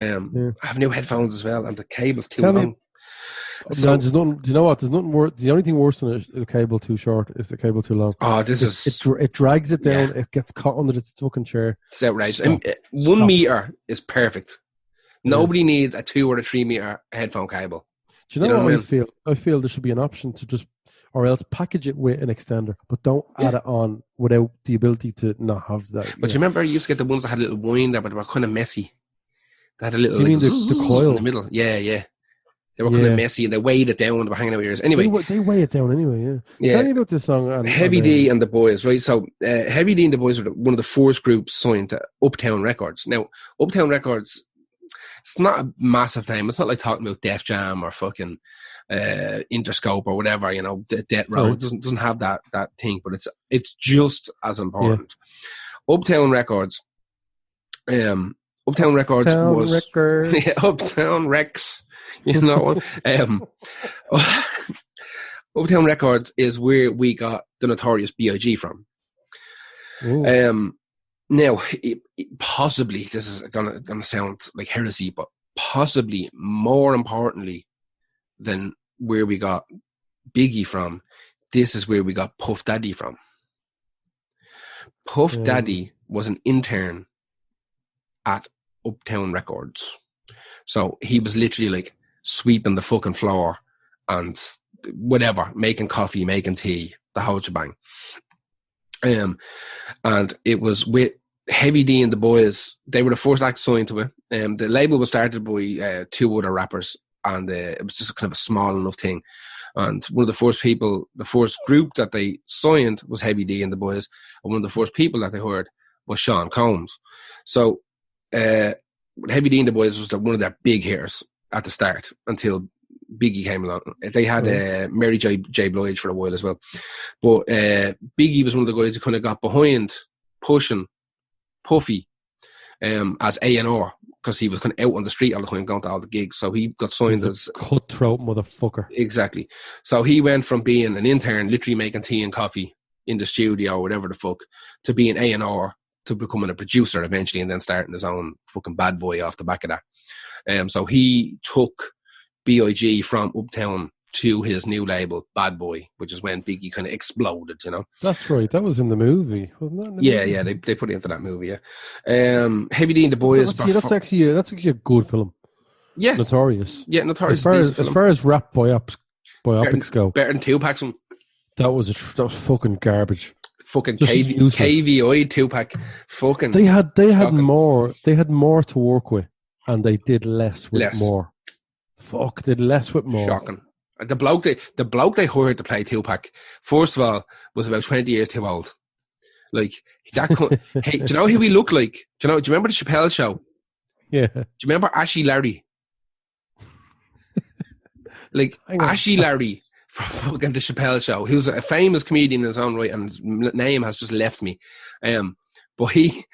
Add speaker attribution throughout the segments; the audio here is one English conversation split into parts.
Speaker 1: I have new headphones as well, and the cable's too
Speaker 2: Tell me-
Speaker 1: long.
Speaker 2: Man, there's nothing, do you know what? There's nothing worse. The only thing worse than a cable too short is the cable too long.
Speaker 1: Oh, this
Speaker 2: It drags it down. It gets caught under its fucking chair.
Speaker 1: It's outrageous.
Speaker 2: Stop.
Speaker 1: 1 meter is perfect. Nobody needs a 2 or a 3 meter headphone cable.
Speaker 2: Do you know what I feel? I feel there should be an option to just, or else package it with an extender, but don't add it on without the ability to not have that.
Speaker 1: But you remember you used to get the ones that had a little wind there, but they were kind of messy. They had a little
Speaker 2: the coil
Speaker 1: in the middle. Yeah. They were kind of messy and they weighed it down and they were hanging out your ears. Anyway.
Speaker 2: They weigh it down anyway, yeah. Tell me about this song.
Speaker 1: Heavy D and the Boys, right? So Heavy D and the Boys were one of the first groups signed to Uptown Records. Now, Uptown Records, it's not a massive name. It's not like talking about Def Jam or fucking Interscope or whatever, you know, Death Row. It doesn't have that thing, but it's just as important. Uptown Records. Uptown Records was Uptown Rex, you know. Uptown Records is where we got the Notorious B.I.G. from. Now, possibly this is gonna sound like heresy, but possibly more importantly than where we got Biggie from, this is where we got Puff Daddy from. Puff Daddy was an intern at Uptown Records. So he was literally like sweeping the fucking floor and whatever, making coffee, making tea, the whole shebang. And it was with Heavy D and the Boys. They were the first act signed to it. The label was started by 2 other rappers, and it was just kind of a small enough thing. And one of the first people, the first group that they signed was Heavy D and the Boys, and one of the first people that they heard was Sean Combs. So Heavy D and the Boys was one of their big hitters at the start until Biggie came along. They had Mary J. Blige for a while as well. But Biggie was one of the guys who kind of got behind pushing Puffy as A&R, because he was kind of out on the street all the time, going to all the gigs. So he got signed as
Speaker 2: cutthroat motherfucker.
Speaker 1: Exactly. So he went from being an intern, literally making tea and coffee in the studio or whatever the fuck, to being A&R, to becoming a producer eventually, and then starting his own fucking Bad Boy off the back of that. So he took B.I.G. from Uptown to his new label, Bad Boy, which is when Biggie kind of exploded, you know.
Speaker 2: That's right. That was in the movie, wasn't that? In the movie?
Speaker 1: Yeah. They put it into that movie, yeah. Heavy D and the Boys.
Speaker 2: That's actually a good film.
Speaker 1: Yeah.
Speaker 2: Notorious.
Speaker 1: Yeah, Notorious.
Speaker 2: As far as rap biopics go.
Speaker 1: Better than Tupac's one.
Speaker 2: That was fucking garbage.
Speaker 1: Fucking KVI Tupac. Fucking.
Speaker 2: They had more to work with, and they did less with more. Did less with more.
Speaker 1: Shocking. The bloke they hired to play Tupac, first of all, was about 20 years too old. Like that. Hey, do you know who he looked like? Do you remember the Chappelle Show?
Speaker 2: Yeah.
Speaker 1: Do you remember Ashy Larry? Like Ashy Larry from fucking the Chappelle Show. He was a famous comedian in his own right, and his name has just left me. But he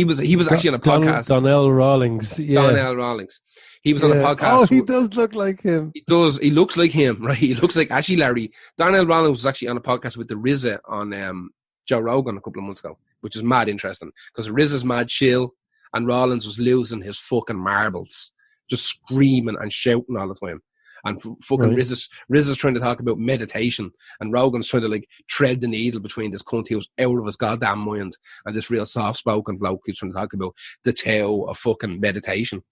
Speaker 1: was actually on a podcast.
Speaker 2: Donnell Rawlings. Yeah.
Speaker 1: Donnell Rawlings. He was on a podcast.
Speaker 2: Oh, he does look like him.
Speaker 1: He does. He looks like him, right? He looks like Ashy Larry. Donnell Rawlings was actually on a podcast with the RZA on Joe Rogan a couple of months ago, which is mad interesting, because RZA's mad chill and Rawlings was losing his fucking marbles, just screaming and shouting all the time. And fucking RZA's trying to talk about meditation, and Rogan's trying to like tread the needle between this cunt who's out of his goddamn mind and this real soft-spoken bloke who's trying to talk about the Tao of fucking meditation.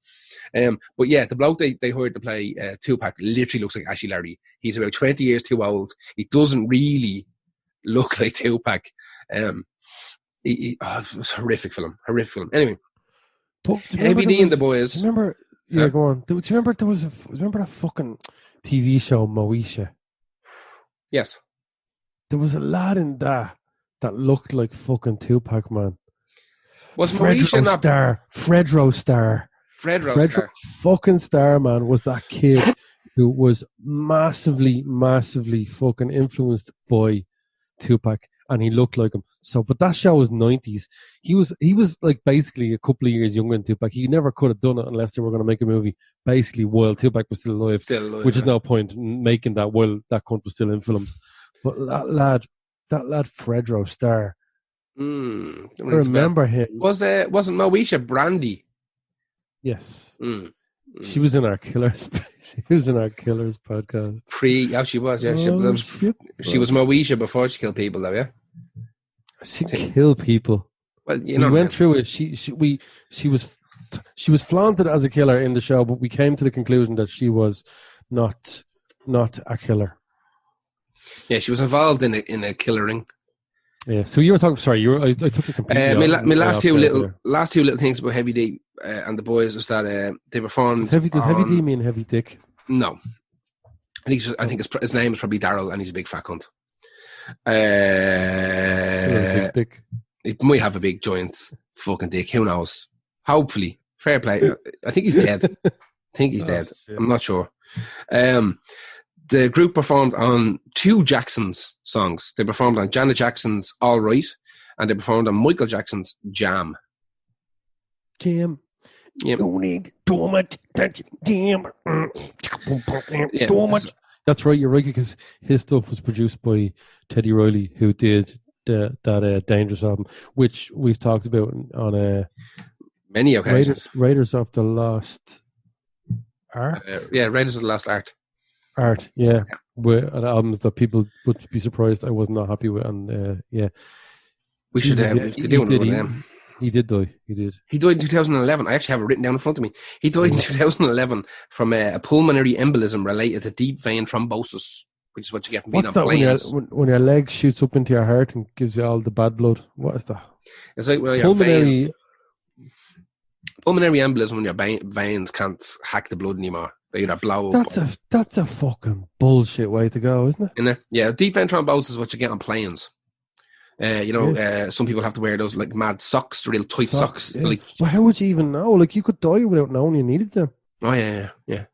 Speaker 1: But yeah, the bloke they hired to play Tupac literally looks like Ashy Larry. He's about 20 years too old. He doesn't really look like Tupac. It was a horrific film. Anyway, Heavy D and the Boys.
Speaker 2: Remember? Yeah, go on. Do you remember remember that fucking TV show Moesha?
Speaker 1: Yes.
Speaker 2: There was a lad in that looked like fucking Tupac, man.
Speaker 1: Was Moesha not
Speaker 2: Fredro Star? Fredro fucking Star, man, was that kid who was massively fucking influenced by Tupac, and he looked like him. So, but that show was 90s. He was like basically a couple of years younger than Tupac. He never could have done it unless they were going to make a movie basically while Tupac was still alive, which is no point in making that while that cunt was still in films. But that lad Fredro Star, I remember him.
Speaker 1: Wasn't Moesha Brandy?
Speaker 2: Yes.
Speaker 1: Mm.
Speaker 2: She was in our Killers. She was in our Killers podcast.
Speaker 1: She was. Yeah, she was Moesha before she killed people, though. Yeah,
Speaker 2: she killed people.
Speaker 1: Well,
Speaker 2: we went through it. She was flaunted as a killer in the show, but we came to the conclusion that she was not a killer.
Speaker 1: Yeah, she was involved in a killering.
Speaker 2: Yeah. So you were talking. Sorry, I took it completely.
Speaker 1: My last two little things about Heavy D and the boys was that they performed.
Speaker 2: Does Heavy D mean heavy dick?
Speaker 1: No, I think his name is probably Daryl, and he's a big fat cunt.
Speaker 2: Big dick.
Speaker 1: He might have a big giant fucking dick. Who knows? Hopefully, fair play. I think he's dead. Dead. Shit. I'm not sure. The group performed on 2 Jackson's songs. They performed on Janet Jackson's All Right, and they performed on Michael Jackson's Jam.
Speaker 2: Jam.
Speaker 1: Yep.
Speaker 2: You need too much jam. Too much. That's right. You're right, because his stuff was produced by Teddy Riley, who did that Dangerous album, which we've talked about on
Speaker 1: many occasions.
Speaker 2: Raiders of the Lost Ark.
Speaker 1: Raiders of the Lost Art.
Speaker 2: Art, yeah. With albums that people would be surprised I was not happy with, and yeah.
Speaker 1: We should have to do one of them.
Speaker 2: He did die. He did.
Speaker 1: He died in 2011. I actually have it written down in front of me. He died in 2011 from a pulmonary embolism related to deep vein thrombosis, which is what you get from being on planes.
Speaker 2: When your leg shoots up into your heart and gives you all the bad blood? What is that?
Speaker 1: It's like pulmonary embolism when your veins can't hack the blood anymore. They either blow up.
Speaker 2: That's a fucking bullshit way to go, isn't it?
Speaker 1: Isn't it? Yeah, deep vein thrombosis is what you get on planes. Some people have to wear those like mad socks, the real tight socks.
Speaker 2: Yeah. Well, how would you even know? Like, you could die without knowing you needed them.
Speaker 1: Oh, yeah.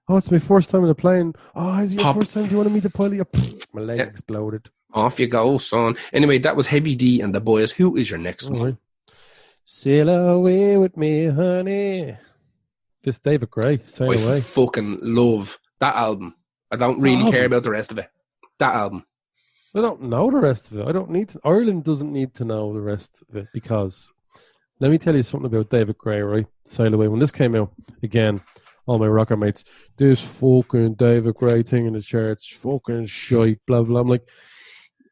Speaker 2: Oh, it's my first time in a plane. Oh, is it your first time? Do you want to meet the pilot? My leg exploded.
Speaker 1: Off you go, son. Anyway, that was Heavy D and the boys. Who is your next one?
Speaker 2: Right. Sail away with me, honey. This David Gray, Sail Away.
Speaker 1: I fucking love that album. I don't really care about the rest of it. That album.
Speaker 2: I don't know the rest of it. I don't need to. Ireland doesn't need to know the rest of it, because let me tell you something about David Gray, right? Sail Away. When this came out, again, all my rocker mates, this fucking David Gray thing in the charts, fucking shite, blah, blah. I'm like,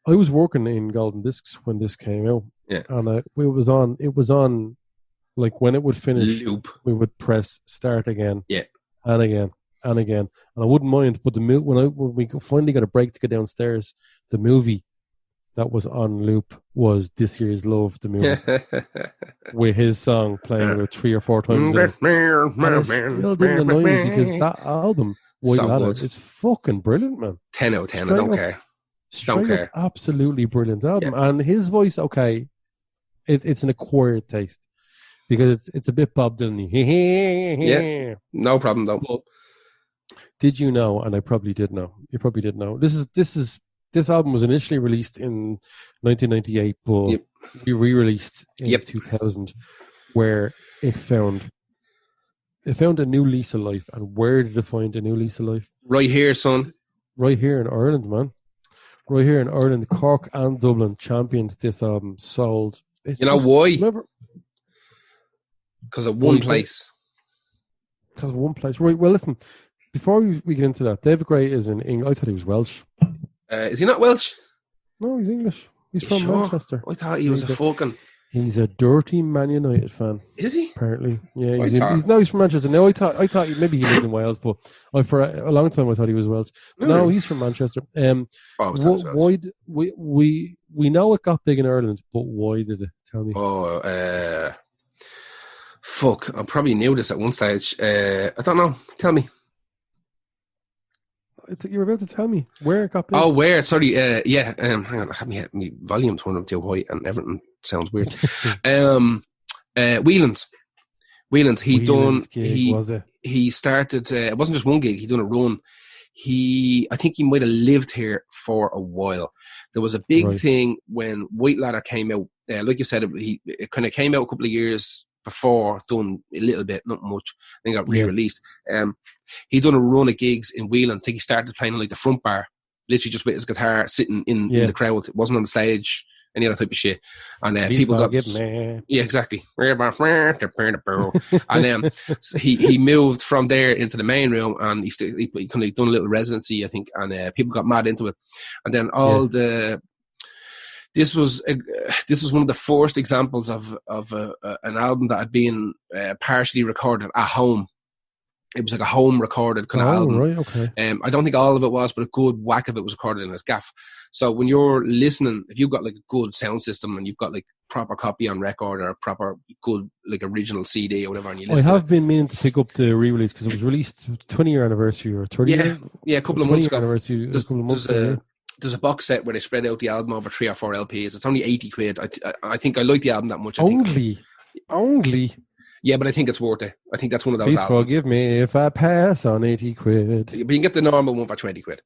Speaker 2: I was working in Golden Discs when this came out.
Speaker 1: Yeah.
Speaker 2: And it was on, like, when it would finish,
Speaker 1: loop.
Speaker 2: We would press start again.
Speaker 1: Yeah.
Speaker 2: And again. And again. And I wouldn't mind, but when we finally got a break to go downstairs, the movie that was on loop was This Year's Love, the movie, with his song playing about 3 or 4 times. And it still didn't annoy me, because that album, White Ladder, is fucking brilliant, man.
Speaker 1: 10 out of 10, I don't care.
Speaker 2: Don't care. Absolutely brilliant album. Yeah. And his voice, okay, it's an acquired taste, because it's a bit Bob Dylan-y.
Speaker 1: Yeah, no problem though.
Speaker 2: But did you know, and I probably did know, you probably did know, this album was initially released in 1998, but we re-released in 2000, where it found a new lease of life. And where did it find a new lease of life?
Speaker 1: Right here, son.
Speaker 2: Right here in Ireland, man. Right here in Ireland. Cork and Dublin championed this album, sold.
Speaker 1: You know why? Because of one place.
Speaker 2: Because of one place. Right, well, listen, before we get into that, David Gray is in England. I thought he was Welsh.
Speaker 1: Is he not Welsh?
Speaker 2: No, he's English. He's from Manchester.
Speaker 1: I thought he was a fucking...
Speaker 2: He's a dirty Man United fan.
Speaker 1: Is he?
Speaker 2: Apparently. Yeah, he's from Manchester. No, I thought maybe he lives in Wales, but for a long time I thought he was Welsh. Really? No, he's from Manchester. Why we know it got big in Ireland, but why did it? Tell me.
Speaker 1: Fuck, I probably knew this at one stage. I don't know. Tell me.
Speaker 2: You were about to tell me where it got big.
Speaker 1: Oh, where? Sorry. Hang on. I have my volume turned up too high and everything sounds weird. Whelan's. He started. It wasn't just one gig. He done a run. I think he might have lived here for a while. There was a big thing when White Ladder came out. Like you said, it kind of came out a couple of years before, done a little bit, not much, then got re-released. He done a run of gigs in Whelan. I think he started playing on like the front bar, literally just with his guitar sitting in the crowd. It wasn't on the stage. any other type of shit. And
Speaker 2: Please
Speaker 1: people got
Speaker 2: me.
Speaker 1: Yeah, exactly. And so he moved from there into the main room, and he kind of done a little residency, I think, and people got mad into it. And then this was one of the first examples of an album that had been partially recorded at home. It was like a home recorded kind of album.
Speaker 2: Right, okay.
Speaker 1: I don't think all of it was, but a good whack of it was recorded in his gaff. So when you're listening, if you've got like a good sound system and you've got like proper copy on record or a proper good like original CD or whatever, and you listen,
Speaker 2: I have been meaning to pick up the re-release because it was released 20-year anniversary or 30 year.
Speaker 1: Yeah, a couple of months ago.
Speaker 2: Anniversary,
Speaker 1: There's a box set where they spread out the album over 3 or 4 LPs. It's only 80 quid. I think I like the album that much.
Speaker 2: Only.
Speaker 1: Yeah, but I think it's worth it. I think that's one of those
Speaker 2: Please
Speaker 1: albums.
Speaker 2: Forgive me if I pass on 80 quid.
Speaker 1: But you can get the normal one for 20 quid.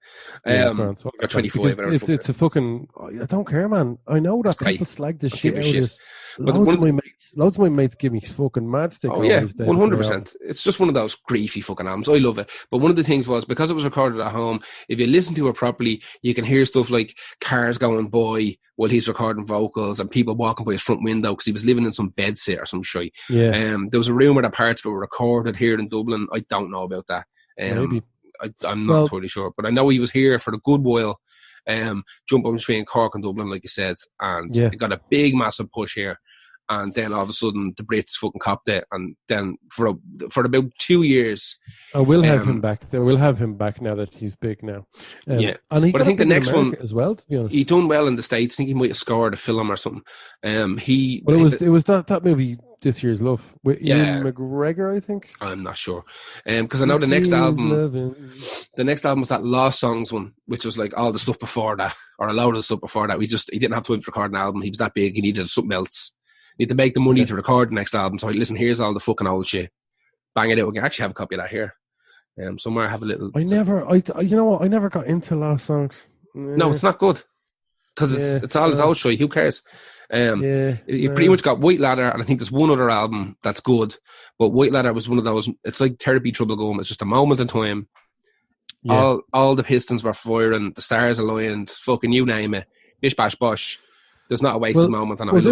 Speaker 1: Or 25.
Speaker 2: It's a fucking... I don't care, man. I know that people slag the shit out of this. Loads of my mates give me fucking mad stick.
Speaker 1: Oh, yeah, 100%. It's just one of those griefy fucking albums. I love it. But one of the things was, because it was recorded at home, if you listen to it properly, you can hear stuff like cars going by while he's recording vocals and people walking by his front window because he was living in some bedsit or some shit.
Speaker 2: Yeah.
Speaker 1: There was a rumour that parts of it were recorded here in Dublin. I don't know about that.
Speaker 2: Maybe.
Speaker 1: I'm not totally sure. But I know he was here for a good while, jumping between Cork and Dublin, like you said. And it got a big, massive push here. And then all of a sudden, the Brits fucking copped it. And then for about 2 years...
Speaker 2: I will have him back. They will have him back now that he's big now.
Speaker 1: And
Speaker 2: but
Speaker 1: I think the next one...
Speaker 2: as well, to be honest.
Speaker 1: He done well in the States. I think he might have scored a film or something. It
Speaker 2: was that movie, This Year's Love, with Ian McGregor, I think.
Speaker 1: I'm not sure. Because I know the next album was that Lost Songs one, which was like all the stuff before that, or a lot of the stuff before that. He didn't have time to record an album. He was that big. He needed something else. Need to make the money to record the next album. So listen, here's all the fucking old shit. Bang it out. We can actually have a copy of that here. Somewhere I have a little.
Speaker 2: You know what? I never got into Lost Songs.
Speaker 1: No, it's not good because it's all his old shit. Who cares? You pretty much got White Ladder, and I think there's one other album that's good. But White Ladder was one of those. It's like Therapy Trouble Gum. It's just a moment in time. Yeah. All the pistons were firing. The stars aligned. Fucking you name it. Bish bash bosh. There's not a wasted moment on it.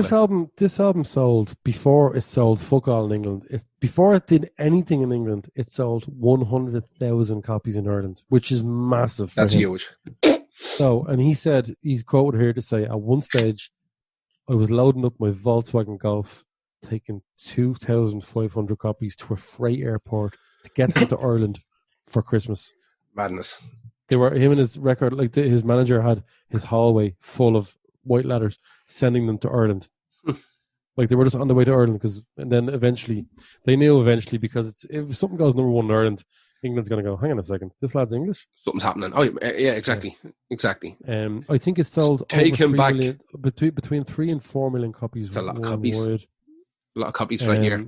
Speaker 2: This album sold before it sold fuck all in England. Before it did anything in England, it sold 100,000 copies in Ireland, which is massive.
Speaker 1: That's huge.
Speaker 2: So, and he said, he's quoted here to say, at one stage, I was loading up my Volkswagen Golf, taking 2,500 copies to a freight airport to get them to Ireland for Christmas.
Speaker 1: Madness.
Speaker 2: Him and his record, his manager had his hallway full of White Ladders, sending them to Ireland. Like they were just on the way to Ireland, and then eventually they knew because if something goes number one in Ireland, England's going to go, hang on a second, this lad's English.
Speaker 1: Something's happening. Oh yeah, exactly.
Speaker 2: I think it sold
Speaker 1: take him back
Speaker 2: between 3 and 4 million copies.
Speaker 1: It's a lot of copies. A lot of copies for a year.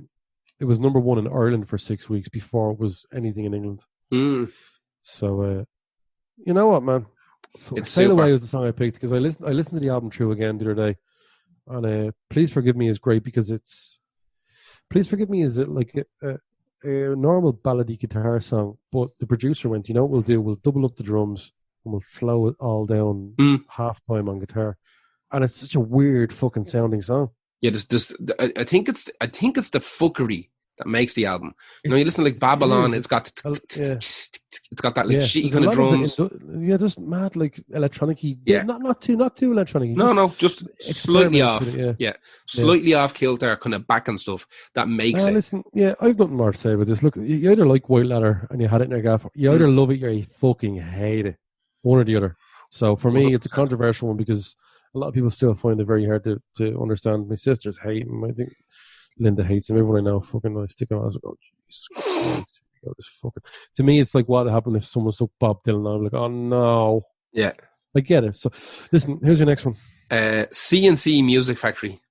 Speaker 2: It was number one in Ireland for 6 weeks before it was anything in England. So you know what, man. Sail Away was the song I picked because I listened to the album through again the other day, and Please Forgive Me is great because Please Forgive Me is like a normal ballady guitar song, but the producer went, you know what we'll do? We'll double up the drums and we'll slow it all down half time on guitar, and it's such a weird fucking sounding song. Yeah,
Speaker 1: I think it's the fuckery that makes the album. You know, you listen to like Babylon, it's got that like shitty kind of drums.
Speaker 2: Just mad like electronic-y.
Speaker 1: Yeah.
Speaker 2: Not too electronic.
Speaker 1: No, just slightly off. Slightly off kilter, kind of back and stuff. That makes it.
Speaker 2: Listen, I've nothing more to say about this. Look, you either like White Ladder and you had it in your gaff, you either love it or you fucking hate it. One or the other. So for me, it's a controversial one because a lot of people still find it very hard to understand. My sisters hate him. I think Linda hates him. Everyone I know fucking I stick him out. I was like, oh, Jesus Christ. This fucking... To me, it's like what happened if someone took Bob Dylan. I'm like, oh no.
Speaker 1: Yeah.
Speaker 2: I get it. So listen, here's your next one.
Speaker 1: CNC Music Factory.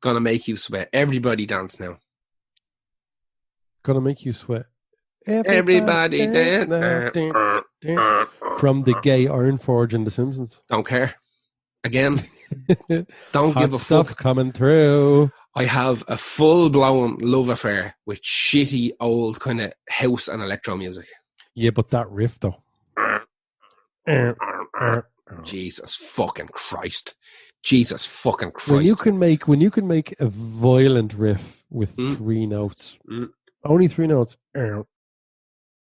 Speaker 1: Gonna Make You Sweat. Everybody dance now.
Speaker 2: Gonna Make You Sweat.
Speaker 1: Everybody dance.
Speaker 2: From the gay Iron Forge in The Simpsons.
Speaker 1: Don't care. Again, don't
Speaker 2: Hot
Speaker 1: give a
Speaker 2: stuff
Speaker 1: fuck.
Speaker 2: Coming through.
Speaker 1: I have a full-blown love affair with shitty old kind of house and electro music.
Speaker 2: Yeah, but that riff though.
Speaker 1: Jesus fucking Christ. Jesus fucking Christ.
Speaker 2: When you can make a violent riff with 3 notes, only 3 notes,